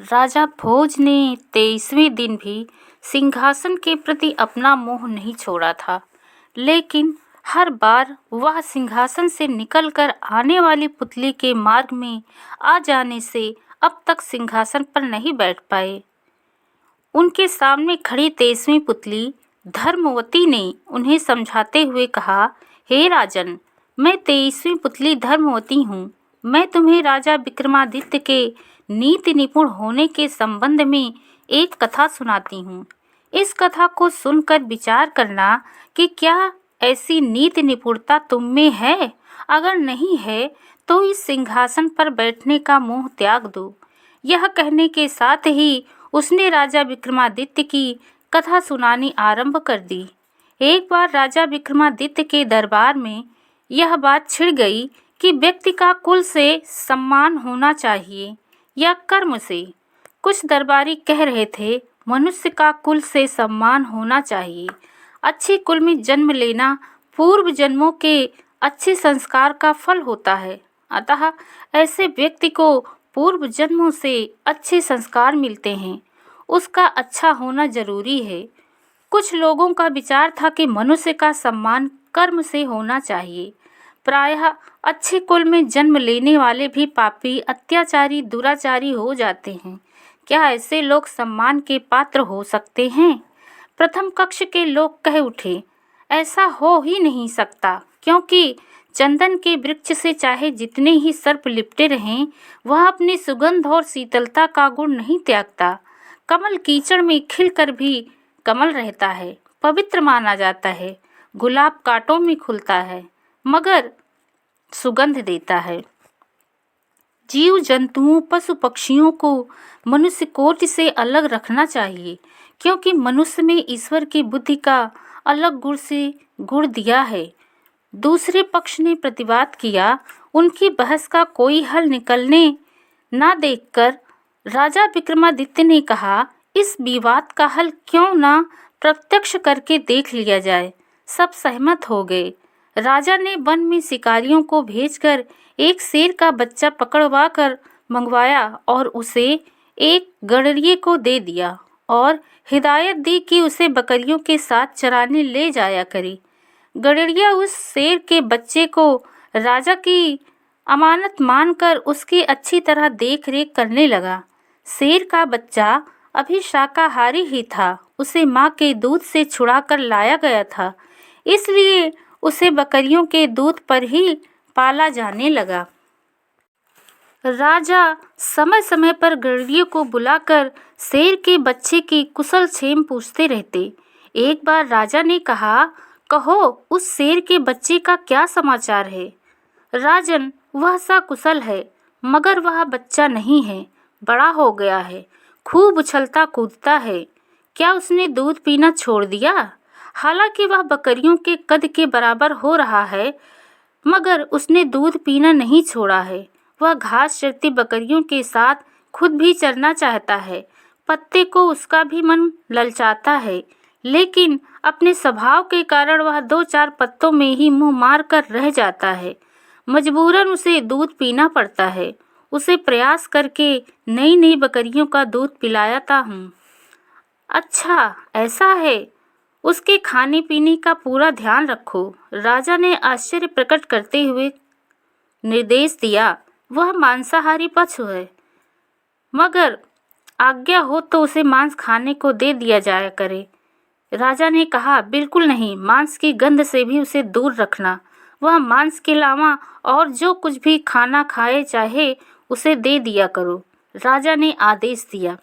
राजा भोज ने 23वें दिन भी सिंहासन के प्रति अपना मोह नहीं छोड़ा था, लेकिन हर बार वह सिंहासन से निकलकर आने वाली पुतली के मार्ग में आ जाने से अब तक सिंहासन पर नहीं बैठ पाए। उनके सामने खड़ी 23वीं पुतली धर्मवती ने उन्हें समझाते हुए कहा, हे राजन, मैं 23वीं पुतली धर्मवती हूँ। मैं तुम्हें राजा विक्रमादित्य के नीति निपुण होने के संबंध में एक कथा सुनाती हूँ। इस कथा को सुनकर विचार करना कि क्या ऐसी नीति निपुणता तुम में है। अगर नहीं है तो इस सिंहासन पर बैठने का मोह त्याग दो। यह कहने के साथ ही उसने राजा विक्रमादित्य की कथा सुनानी आरंभ कर दी। एक बार राजा विक्रमादित्य के दरबार में यह बात छिड़ गई कि व्यक्ति का कुल से सम्मान होना चाहिए या कर्म से। कुछ दरबारी कह रहे थे, मनुष्य का कुल से सम्मान होना चाहिए। अच्छे कुल में जन्म लेना पूर्व जन्मों के अच्छे संस्कार का फल होता है, अतः ऐसे व्यक्ति को पूर्व जन्मों से अच्छे संस्कार मिलते हैं, उसका अच्छा होना जरूरी है। कुछ लोगों का विचार था कि मनुष्य का सम्मान कर्म से होना चाहिए। प्रायः अच्छे कुल में जन्म लेने वाले भी पापी, अत्याचारी, दुराचारी हो जाते हैं। क्या ऐसे लोग सम्मान के पात्र हो सकते हैं? प्रथम कक्ष के लोग कह उठे, ऐसा हो ही नहीं सकता, क्योंकि चंदन के वृक्ष से चाहे जितने ही सर्प लिपटे रहें, वह अपनी सुगंध और शीतलता का गुण नहीं त्यागता। कमल कीचड़ में खिलकर भी कमल रहता है, पवित्र माना जाता है। गुलाब कांटों में खुलता है मगर सुगंध देता है। जीव जंतुओं, पशु पक्षियों को मनुष्य कोटि से अलग रखना चाहिए, क्योंकि मनुष्य में ईश्वर की बुद्धि का अलग गुण दिया है। दूसरे पक्ष ने प्रतिवाद किया। उनकी बहस का कोई हल निकलने ना देखकर राजा विक्रमादित्य ने कहा, इस विवाद का हल क्यों ना प्रत्यक्ष करके देख लिया जाए। सब सहमत हो गए। राजा ने वन में शिकारियों को भेजकर एक शेर का बच्चा पकड़वा कर मंगवाया और उसे एक गड़रिये को दे दिया और हिदायत दी कि उसे बकरियों के साथ चराने ले जाया करे। गड़रिया उस शेर के बच्चे को राजा की अमानत मानकर उसकी अच्छी तरह देख रेख करने लगा। शेर का बच्चा अभी शाकाहारी ही था, उसे माँ के दूध से छुड़ा कर लाया गया था, इसलिए उसे बकरियों के दूध पर ही पाला जाने लगा। राजा समय समय पर गड़रिये को बुलाकर शेर के बच्चे की कुशल क्षेम पूछते रहते। एक बार राजा ने कहा, कहो उस शेर के बच्चे का क्या समाचार है। राजन, वह सकुशल है, मगर वह बच्चा नहीं है, बड़ा हो गया है, खूब उछलता कूदता है। क्या उसने दूध पीना छोड़ दिया? हालांकि वह बकरियों के कद के बराबर हो रहा है, मगर उसने दूध पीना नहीं छोड़ा है। वह घास चरती बकरियों के साथ खुद भी चरना चाहता है। पत्ते को उसका भी मन ललचाता है, लेकिन अपने स्वभाव के कारण वह 2-4 पत्तों में ही मुंह मार कर रह जाता है। मजबूरन उसे दूध पीना पड़ता है। उसे प्रयास करके नई नई बकरियों का दूध पिलाता हूँ। अच्छा, ऐसा है? उसके खाने पीने का पूरा ध्यान रखो। राजा ने आश्चर्य प्रकट करते हुए निर्देश दिया। वह मांसाहारी पशु है, मगर आज्ञा हो तो उसे मांस खाने को दे दिया जाया करे। राजा ने कहा, बिल्कुल नहीं, मांस की गंध से भी उसे दूर रखना। वह मांस के अलावा और जो कुछ भी खाना खाए चाहे उसे दे दिया करो। राजा ने आदेश दिया।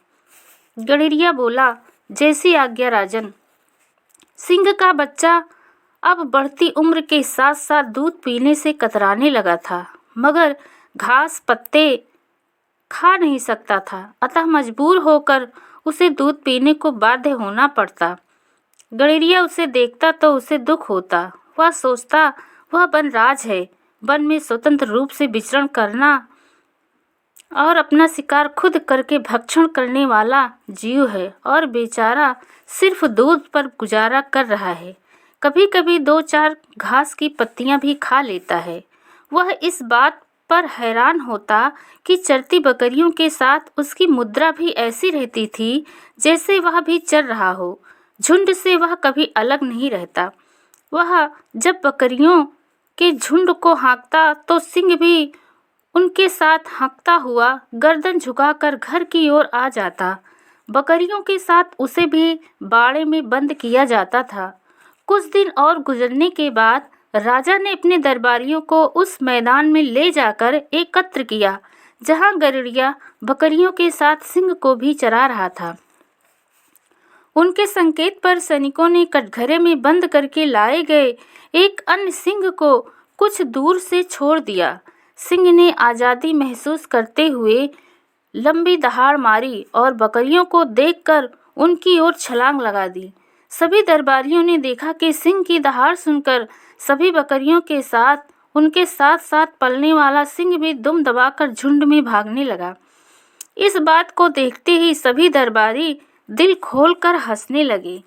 गड़रिया बोला, जैसी आज्ञा राजन। सिंह का बच्चा अब बढ़ती उम्र के साथ साथ दूध पीने से कतराने लगा था, मगर घास पत्ते खा नहीं सकता था, अतः मजबूर होकर उसे दूध पीने को बाध्य होना पड़ता। गड़रिया उसे देखता तो उसे दुख होता। वह सोचता, वह वनराज है, वन में स्वतंत्र रूप से विचरण करना और अपना शिकार खुद करके भक्षण करने वाला जीव है, और बेचारा सिर्फ दूध पर गुजारा कर रहा है। कभी कभी 2-4 घास की पत्तियां भी खा लेता है। वह इस बात पर हैरान होता कि चरती बकरियों के साथ उसकी मुद्रा भी ऐसी रहती थी जैसे वह भी चर रहा हो। झुंड से वह कभी अलग नहीं रहता। वह जब बकरियों के झुंड को हाँकता तो सिंह भी उनके साथ हाँकता हुआ गर्दन झुकाकर घर की ओर आ जाता। बकरियों के साथ उसे भी बाड़े में बंद किया जाता था। कुछ दिन और गुजरने के बाद राजा ने अपने दरबारियों को उस मैदान में ले जाकर एकत्र किया जहां गरुड़िया बकरियों के साथ सिंह को भी चरा रहा था। उनके संकेत पर सैनिकों ने कटघरे में बंद करके लाए गए एक अन्य सिंह को कुछ दूर से छोड़ दिया। सिंह ने आज़ादी महसूस करते हुए लंबी दहाड़ मारी और बकरियों को देखकर उनकी ओर छलांग लगा दी। सभी दरबारियों ने देखा कि सिंह की दहाड़ सुनकर सभी बकरियों के साथ उनके साथ साथ पलने वाला सिंह भी दुम दबाकर झुंड में भागने लगा। इस बात को देखते ही सभी दरबारी दिल खोलकर हंसने लगे।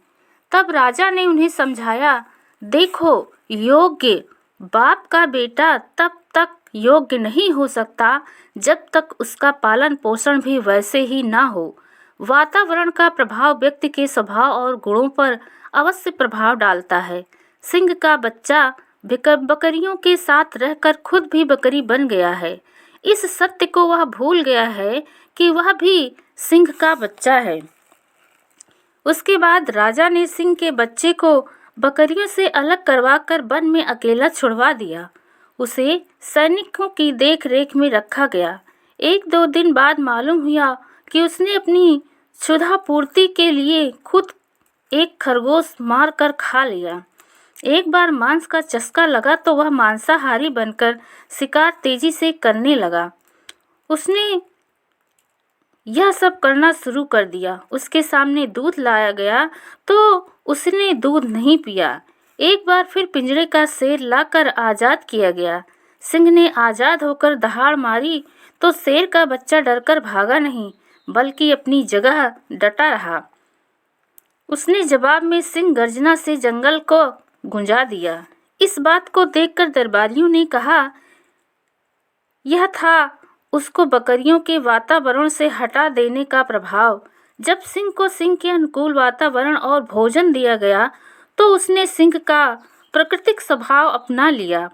तब राजा ने उन्हें समझाया, देखो, योग्य बाप का बेटा तब तक योग्य नहीं हो सकता जब तक उसका पालन पोषण भी वैसे ही ना हो। वातावरण का प्रभाव व्यक्ति के स्वभाव और गुणों पर अवश्य प्रभाव डालता है। सिंह का बच्चा बकरियों के साथ रहकर खुद भी बकरी बन गया है। इस सत्य को वह भूल गया है कि वह भी सिंह का बच्चा है। उसके बाद राजा ने सिंह के बच्चे को बकरियों से अलग करवाकर वन में अकेला छुड़वा दिया। उसे सैनिकों की देख रेख में रखा गया। 1-2 दिन बाद मालूम हुआ कि उसने अपनी क्षुधा पूर्ति के लिए खुद एक खरगोश मार कर खा लिया। एक बार मांस का चस्का लगा तो वह मांसाहारी बनकर शिकार तेजी से करने लगा। उसने यह सब करना शुरू कर दिया। उसके सामने दूध लाया गया तो उसने दूध नहीं पिया। एक बार फिर पिंजरे का शेर लाकर आज़ाद किया गया। सिंह ने आज़ाद होकर दहाड़ मारी तो शेर का बच्चा डरकर भागा नहीं बल्कि अपनी जगह डटा रहा। उसने जवाब में सिंह गर्जना से जंगल को गुंजा दिया। इस बात को देखकर दरबारियों ने कहा, यह था उसको बकरियों के वातावरण से हटा देने का प्रभाव। जब सिंह को सिंह के अनुकूल वातावरण और भोजन दिया गया तो उसने सिंह का प्राकृतिक स्वभाव अपना लिया।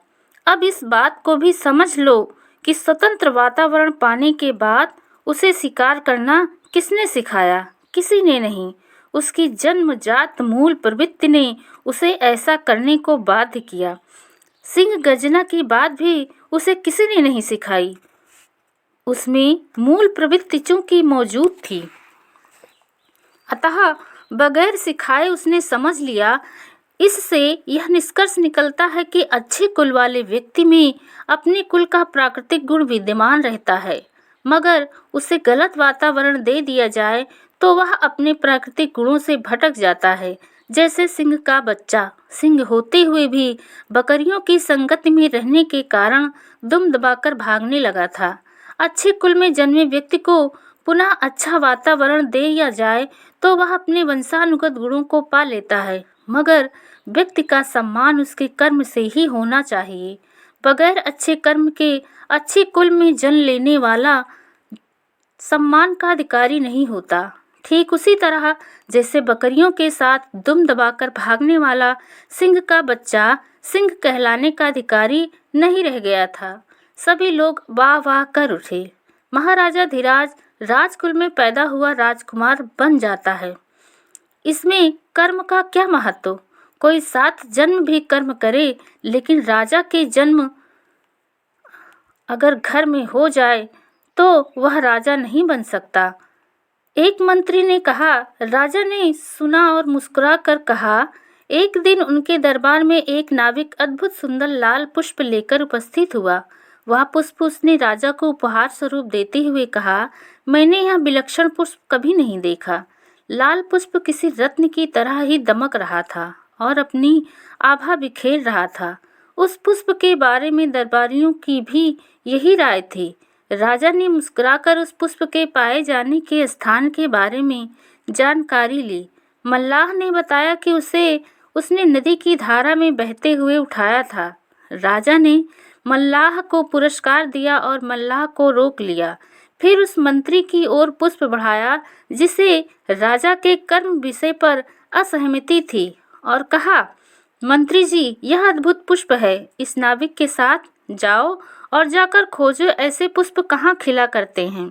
अब इस बात को भी समझ लो कि स्वतंत्र वातावरण पाने के बाद उसे शिकार करना किसने सिखाया? किसी ने नहीं। उसकी जन्मजात मूल प्रवृत्ति ने उसे ऐसा करने को बाध्य किया। सिंह गर्जना की बात भी उसे किसी ने नहीं सिखाई। उसमें मूल प्रवृत्ति चूंकि मौजूद थी, अतः बगैर सिखाए उसने समझ लिया। इससे यह निष्कर्ष निकलता है कि अच्छे कुल वाले व्यक्ति में अपने कुल का प्राकृतिक गुण विद्यमान रहता है, मगर उसे गलत वातावरण दे दिया जाए तो वह अपने प्राकृतिक गुणों से भटक जाता है। जैसे सिंह का बच्चा सिंह होते हुए भी बकरियों की संगति में रहने के कारण दुम दबाकर भागने लगा था। अच्छे कुल में जन्मे व्यक्ति को पुनः अच्छा वातावरण दे दिया जाए तो वह अपने वंशानुगत गुणों को पा लेता है, मगर व्यक्ति का सम्मान उसके कर्म से ही होना चाहिए। बगैर अच्छे कर्म के अच्छे कुल में जन्म लेने वाला सम्मान का अधिकारी नहीं होता। ठीक उसी तरह जैसे बकरियों के साथ दुम दबाकर भागने वाला सिंह का बच्चा सिंह कहलाने का अधिकारी नहीं रह गया था। सभी लोग वाह वाह कर उठे। महाराजा धीराज राजकुल में पैदा हुआ राजकुमार बन जाता है। इसमें कर्म का क्या महत्व? कोई 7 जन्म भी कर्म करे, लेकिन राजा के जन्म अगर घर में हो जाए तो वह राजा नहीं बन सकता। एक मंत्री ने कहा। राजा ने सुना और मुस्कुरा कर कहा। एक दिन उनके दरबार में एक नाविक अद्भुत सुंदर लाल पुष्प लेकर उपस्थित हुआ। वह पुष्प उसने राजा को उपहार स्वरूप देते हुए कहा, मैंने यह विलक्षण पुष्प कभी नहीं देखा। लाल पुष्प किसी रत्न की तरह ही दमक रहा था और अपनी आभा बिखेर रहा था। उस पुष्प के बारे में दरबारियों की भी यही राय थी। राजा ने मुस्कुराकर उस पुष्प के पाए जाने के स्थान के बारे में जानकारी ली। मल्लाह ने बताया कि उसने नदी की धारा में बहते हुए उठाया था। राजा ने मल्लाह को पुरस्कार दिया और मल्लाह को रोक लिया। फिर उस मंत्री की ओर पुष्प बढ़ाया जिसे राजा के कर्म विषय पर असहमति थी और कहा, मंत्री जी, यह अद्भुत पुष्प है। इस नाविक के साथ जाओ और जाकर खोजो ऐसे पुष्प कहाँ खिला करते हैं।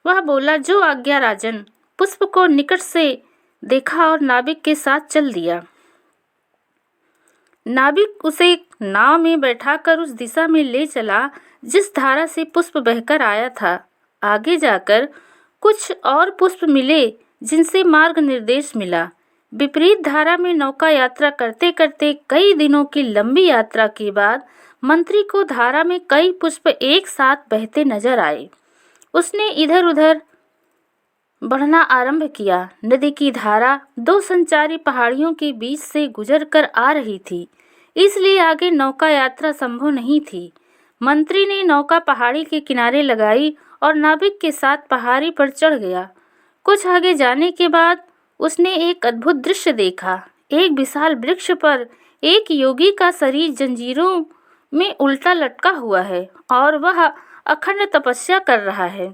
वह बोला, जो आज्ञा राजन। पुष्प को निकट से देखा और नाविक के साथ चल दिया। नाविक उसे नाव में बैठाकर उस दिशा में ले चला जिस धारा से पुष्प बहकर आया था। आगे जाकर कुछ और पुष्प मिले जिनसे मार्ग निर्देश मिला। विपरीत धारा में नौका यात्रा करते करते कई दिनों की लंबी यात्रा के बाद मंत्री को धारा में कई पुष्प एक साथ बहते नजर आए। उसने इधर उधर बढ़ना आरंभ किया। नदी की धारा दो संचारी पहाड़ियों के बीच से गुजरकर आ रही थी, इसलिए आगे नौका यात्रा संभव नहीं थी। मंत्री ने नौका पहाड़ी के किनारे लगाई और नाविक के साथ पहाड़ी पर चढ़ गया। कुछ आगे जाने के बाद उसने एक अद्भुत दृश्य देखा। एक विशाल वृक्ष पर एक योगी का शरीर जंजीरों में उल्टा लटका हुआ है और वह अखंड तपस्या कर रहा है।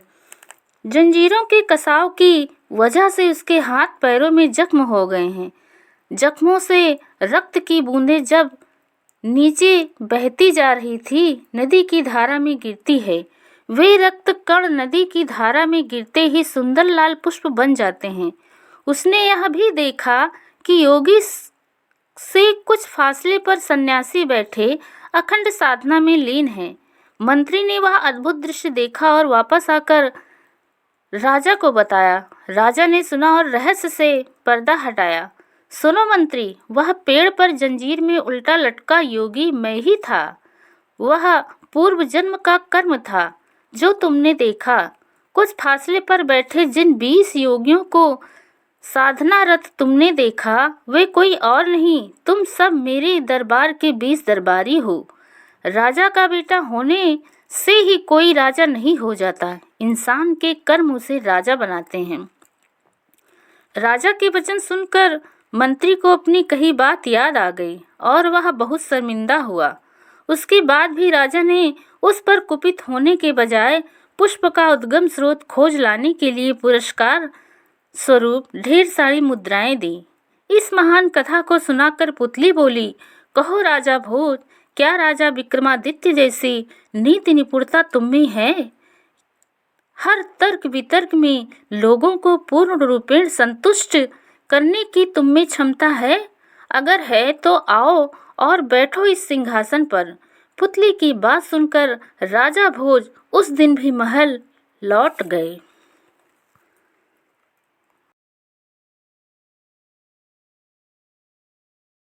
जंजीरों के कसाव की वजह से उसके हाथ पैरों में जख्म हो गए हैं। जख्मों से रक्त की बूंदें जब नीचे बहती जा रही थी, नदी की धारा में गिरती है। वे रक्त कण नदी की धारा में गिरते ही सुंदर लाल पुष्प बन जाते हैं। उसने यह भी देखा कि योगी से कुछ फासले पर सन्यासी बैठे अखंड साधना में लीन हैं। मंत्री ने वह अद्भुत दृश्य देखा और वापस आकर राजा को बताया। राजा ने सुना और रहस्य से पर्दा हटाया। सुनो मंत्री, वह पेड़ पर जंजीर में उल्टा लटका योगी मैं ही था। वह पूर्व जन्म का कर्म था जो तुमने देखा। कुछ फासले पर बैठे जिन 20 योगियों को साधनारत तुमने देखा, वे कोई और नहीं, तुम सब मेरे दरबार के 20 दरबारी हो। राजा का बेटा होने से ही कोई राजा नहीं हो जाता, इंसान के कर्म उसे राजा बनाते हैं। राजा के वचन सुनकर मंत्री को अपनी कही बात याद आ गई और वह बहुत शर्मिंदा हुआ। उसके बाद भी राजा ने उस पर कुपित होने के बजाय पुष्प का उद्गम स्रोत खोज लाने के लिए पुरस्कार स्वरूप ढेर सारी मुद्राएं दी। इस महान कथा को सुनाकर पुतली बोली, कहो राजा भोज, क्या राजा विक्रमादित्य जैसी नीति निपुणता तुम में है? हर तर्क वितर्क में लोगों को पूर्ण रूपेण संतुष्ट करने की तुम में क्षमता है? अगर है तो आओ और बैठो इस सिंहासन पर। पुतली की बात सुनकर राजा भोज उस दिन भी महल लौट गए।